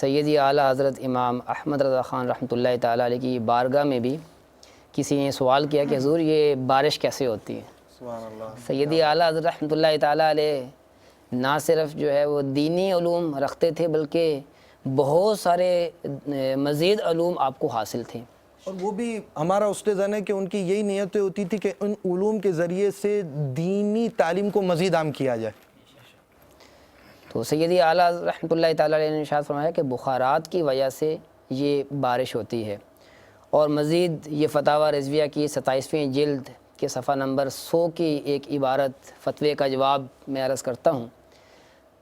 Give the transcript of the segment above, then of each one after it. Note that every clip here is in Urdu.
سیدی اعلیٰ حضرت امام احمد رضا خان رحمۃ اللہ تعالیٰ علیہ کی بارگاہ میں بھی کسی نے سوال کیا کہ حضور یہ بارش کیسے ہوتی ہے؟ سبحان اللہ۔ سیدی اعلیٰ حضرت رحمۃ اللہ تعالیٰ علیہ نہ صرف جو ہے وہ دینی علوم رکھتے تھے بلکہ بہت سارے مزید علوم آپ کو حاصل تھے، اور وہ بھی ہمارا استذان ہے کہ ان کی یہی نیت ہوتی تھی کہ ان علوم کے ذریعے سے دینی تعلیم کو مزید عام کیا جائے۔ تو سیدی اعلیٰ رحمۃ اللہ تعالیٰ علیہ نے ارشاد فرمایا کہ بخارات کی وجہ سے یہ بارش ہوتی ہے، اور مزید یہ فتاوی رضویہ کی 27ویں جلد کے صفحہ نمبر 100 کی ایک عبارت فتوے کا جواب میں عرض کرتا ہوں۔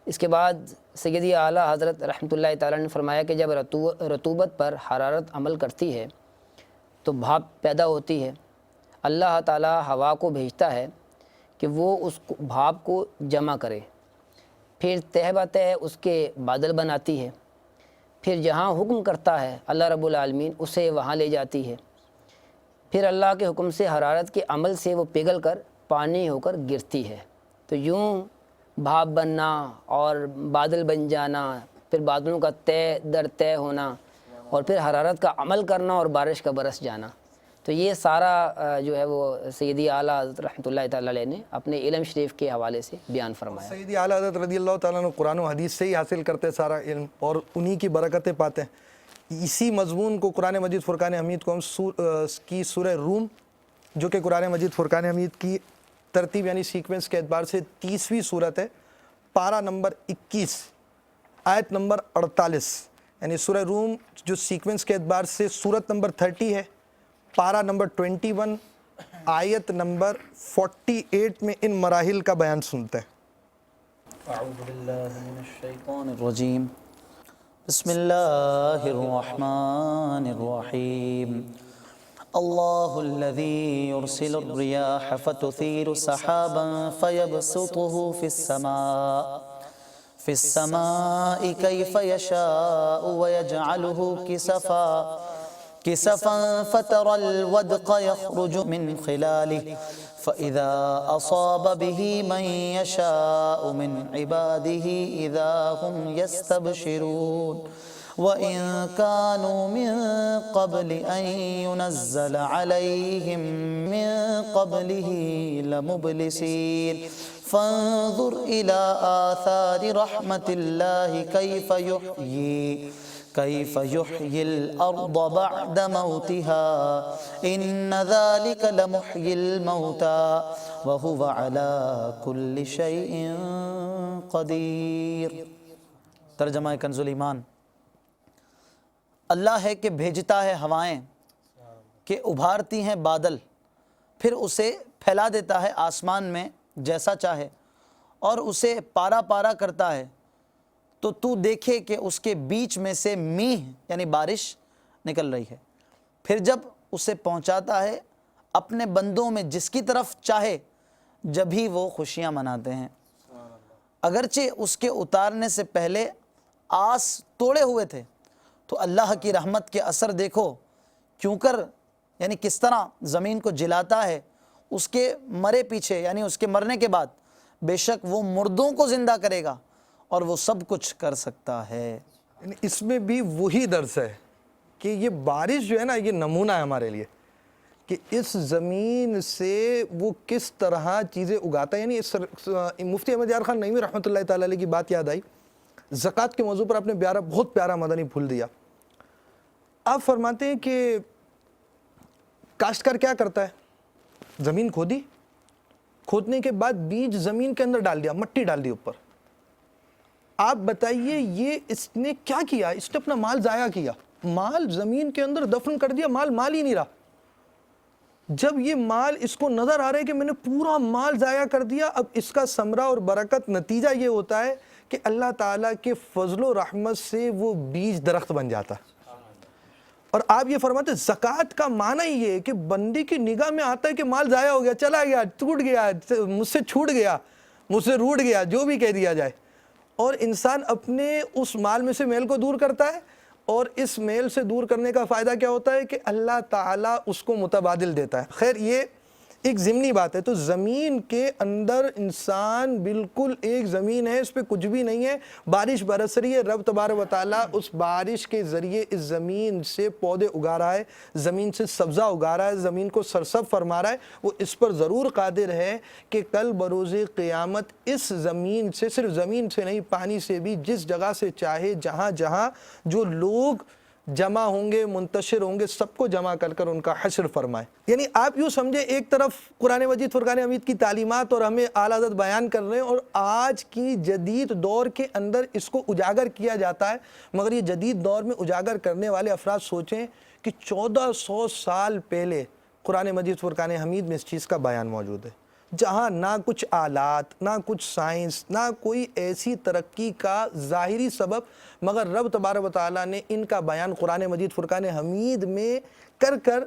اس کے بعد سیدی اعلیٰ حضرت رحمۃ اللہ تعالیٰ نے فرمایا کہ جب رطوبت پر حرارت عمل کرتی ہے تو بھاپ پیدا ہوتی ہے، اللہ تعالیٰ ہوا کو بھیجتا ہے کہ وہ اس بھاپ کو جمع کرے، پھر تہ بتہ اس کے بادل بناتی ہے، پھر جہاں حکم کرتا ہے اللہ رب العالمین اسے وہاں لے جاتی ہے، پھر اللہ کے حکم سے حرارت کے عمل سے وہ پگھل کر پانی ہو کر گرتی ہے۔ تو یوں بھاپ بننا اور بادل بن جانا، پھر بادلوں کا تہ در تہ ہونا، اور پھر حرارت کا عمل کرنا اور بارش کا برس جانا، تو یہ سارا جو ہے وہ سیدی اعلیٰ حضرت رحمۃ اللہ تعالیٰ علیہ نے اپنے علم شریف کے حوالے سے بیان فرمایا۔ سیدی اعلیٰ حضرت رضی اللہ تعالیٰ عنہ قرآن و حدیث سے ہی حاصل کرتے سارا علم، اور انہی کی برکتیں پاتے ہیں۔ اسی مضمون کو قرآن مجید فرقان حمید کو ہم کی سورہ روم، جو کہ قرآن مجید فرقان حمید کی ترتیب یعنی سیکوینس کے اعتبار سے 30ویں صورت ہے، پارہ نمبر 21 آیت نمبر 48، یعنی سورہ روم جو سیکوینس کے اعتبار سے سورت نمبر 30 ہے، پارہ نمبر 21 آیت نمبر 48 میں ان مراحل کا بیان سنتے ہیں۔ اعوذ باللہ من الشیطان الرجیم، بسم اللہ الرحمن الرحیم، اللہ الذی یرسل الریاح فتثیر سحابا فیبسطه في السماء كيف يشاء ويجعله كسفا فترى الودق يخرج من خلاله فإذا أصاب به من يشاء من عباده إذا هم يستبشرون وإن كانوا من قبل أن ينزل عليهم من قبله لمبلسين فانظر إلى آثار رحمة الله كيف يحيي الأرض بعد موتها إن ذلك لمحيي الموتى وهو على كل شيء قدير۔ ترجمہ کنز الایمان، اللہ ہے کہ بھیجتا ہے ہوائیں کہ ابھارتی ہیں بادل، پھر اسے پھیلا دیتا ہے آسمان میں جیسا چاہے، اور اسے پارا پارا کرتا ہے تو تو دیکھے کہ اس کے بیچ میں سے میہ یعنی بارش نکل رہی ہے، پھر جب اسے پہنچاتا ہے اپنے بندوں میں جس کی طرف چاہے، جب ہی وہ خوشیاں مناتے ہیں۔ اگرچہ اس کے اتارنے سے پہلے آس توڑے ہوئے تھے، تو اللہ کی رحمت کے اثر دیکھو کیوں کر یعنی کس طرح زمین کو جلاتا ہے اس کے مرے پیچھے، یعنی اس کے مرنے کے بعد بے شک وہ مردوں کو زندہ کرے گا اور وہ سب کچھ کر سکتا ہے۔ یعنی اس میں بھی وہی درس ہے کہ یہ بارش جو ہے نا، یہ نمونہ ہے ہمارے لیے کہ اس زمین سے وہ کس طرح چیزیں اگاتا ہے۔ یعنی مفتی احمد یار خان نعیمی رحمۃ اللہ تعالیٰ علیہ کی بات یاد آئی، زکوٰۃ کے موضوع پر آپ نے بہت پیارا مدنی پھول دیا۔ آپ فرماتے ہیں کہ کاشتکار کیا کرتا ہے، زمین کھودی، کھودنے کے بعد بیج زمین کے اندر ڈال دیا، مٹی ڈال دی اوپر۔ آپ بتائیے یہ اس نے کیا کیا؟ اس نے اپنا مال ضائع کیا، مال زمین کے اندر دفن کر دیا، مال ہی نہیں رہا۔ جب یہ مال اس کو نظر آ رہا ہے کہ میں نے پورا مال ضائع کر دیا، اب اس کا ثمرہ اور برکت نتیجہ یہ ہوتا ہے کہ اللہ تعالیٰ کے فضل و رحمت سے وہ بیج درخت بن جاتا ہے۔ اور آپ یہ فرماتے ہیں زکوٰۃ کا معنی ہی یہ ہے کہ بندی کی نگاہ میں آتا ہے کہ مال ضائع ہو گیا، چلا گیا، ٹوٹ گیا، مجھ سے چھوٹ گیا، مجھ سے روٹ گیا، جو بھی کہہ دیا جائے، اور انسان اپنے اس مال میں سے میل کو دور کرتا ہے، اور اس میل سے دور کرنے کا فائدہ کیا ہوتا ہے کہ اللہ تعالیٰ اس کو متبادل دیتا ہے۔ خیر، یہ ایک ضمنی بات ہے. تو زمین کے اندر انسان بالکل ایک زمین ہے, اس پہ کچھ بھی نہیں ہے. بارش برس رہی ہے, رب تبارک و تعالیٰ اس بارش کے ذریعے اس زمین سے پودے اگا رہا ہے, زمین سے سبزہ اگا رہا ہے, زمین کو سرسب فرما رہا ہے. وہ اس پر ضرور قادر ہے کہ کل بروز قیامت اس زمین سے, صرف زمین سے نہیں پانی سے بھی, جس جگہ سے چاہے جہاں جہاں جو لوگ جمع ہوں گے, منتشر ہوں گے, سب کو جمع کر کر ان کا حشر فرمائے. یعنی آپ یوں سمجھے ایک طرف قرآن مجید فرقان حمید کی تعلیمات اور ہمیں اعلیٰ حضرت بیان کر رہے ہیں, اور آج کی جدید دور کے اندر اس کو اجاگر کیا جاتا ہے. مگر یہ جدید دور میں اجاگر کرنے والے افراد سوچیں کہ 1400 سال پہلے قرآن مجید فرقان حمید میں اس چیز کا بیان موجود ہے, جہاں نہ کچھ آلات, نہ کچھ سائنس, نہ کوئی ایسی ترقی کا ظاہری سبب, مگر رب تبارک و تعالیٰ نے ان کا بیان قرآن مجید فرقان حمید میں کر کر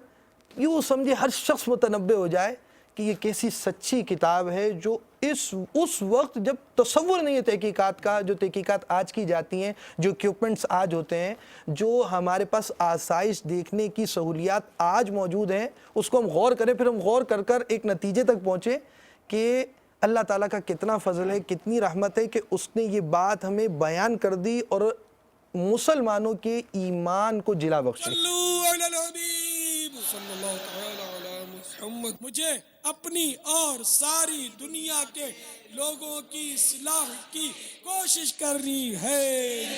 یوں سمجھے ہر شخص متنبع ہو جائے کہ یہ کیسی سچی کتاب ہے, جو اس وقت جب تصور نہیں ہے تحقیقات کا, جو تحقیقات آج کی جاتی ہیں, جو اکوپمنٹس آج ہوتے ہیں, جو ہمارے پاس آسائش دیکھنے کی سہولیات آج موجود ہیں, اس کو ہم غور کریں, پھر ہم غور کر کر ایک نتیجے تک پہنچیں کہ اللہ تعالیٰ کا کتنا فضل ہے, کتنی رحمت ہے کہ اس نے یہ بات ہمیں بیان کر دی اور مسلمانوں کے ایمان کو جلا بخشی. صلو علی الحبیب صلی اللہ تعالی علی محمد. مجھے اپنی اور ساری دنیا کے لوگوں کی اصلاح کی کوشش کرنی ہے.